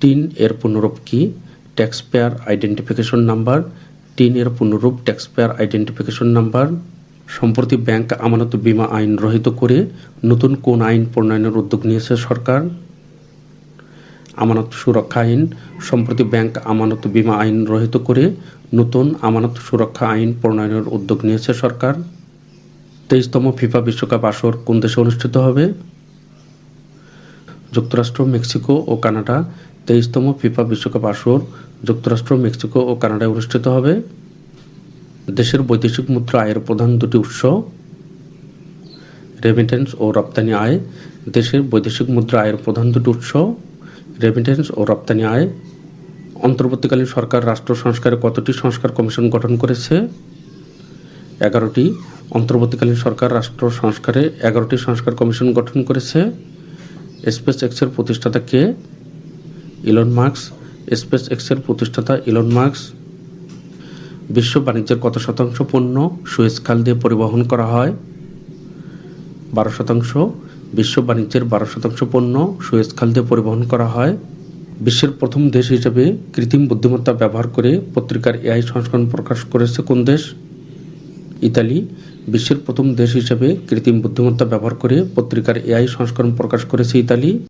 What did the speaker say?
Tin এর পূর্ণরূপ কি? Tax payer identification number. Tin এর পূর্ণরূপ ট্যাক্স পেয়ার আইডেন্টিফিকেশন নাম্বার। সম্প্রতি ব্যাংক আমানত বীমা আইন রহিত করে নতুন কোন আইন প্রণয়নের উদ্যোগ নিয়েছে সরকার? আমানত সুরক্ষা আইন। সম্প্রতি ব্যাংক আমানত বীমা আইন রহিত করে নতুন আমানত সুরক্ষা আইন প্রণয়নের উদ্যোগ নিয়েছে সরকার। 23তম ফিফা বিশ্বকাপ আসর কোন দেশে অনুষ্ঠিত হবে? যুক্তরাষ্ট্র, মেক্সিকো ও কানাডা। 23তম ফিফা বিশ্বকাপ আসর যুক্তরাষ্ট্র, মেক্সিকো ও কানাডায় অনুষ্ঠিত হবে। দেশের বৈদেশিক মুদ্রা আয়ের প্রধান দুটি উৎস। রেমিটেন্স ও রপ্তানি আয়। দেশের বৈদেশিক মুদ্রা আয়ের প্রধান দুটি উৎস রেমিটেন্স ও রপ্তানি আয়। অন্তর্বর্তীকালীন সরকার রাষ্ট্র সংস্কারে কতটি সংস্কার কমিশন গঠন করেছে? 11টি। অন্তর্বর্তীকালীন সরকার রাষ্ট্র সংস্কারে 11টি সংস্কার কমিশন গঠন করেছে। স্পেস এক্সের প্রতিষ্ঠাতা কে? Elon Musk. স্পেস এক্সের প্রতিষ্ঠাতা ইলন মাস্ক। বিশ্ব বাণিজ্যের কত শতাংশ পণ্য সুয়েজ খাল দিয়ে পরিবহন করা হয়? 12%। বিশ্ব বাণিজ্যের 12% পণ্য সুয়েজ খাল দিয়ে পরিবহন করা হয়। বিশ্বের প্রথম দেশ হিসেবে কৃত্রিম বুদ্ধিমত্তা ব্যবহার করে পত্রিকার এআই সংস্করণ প্রকাশ করেছে কোন দেশ? ইতালি। বিশ্বের প্রথম দেশ হিসেবে কৃত্রিম বুদ্ধিমত্তা ব্যবহার করে পত্রিকার এআই সংস্করণ প্রকাশ করেছে ইতালি।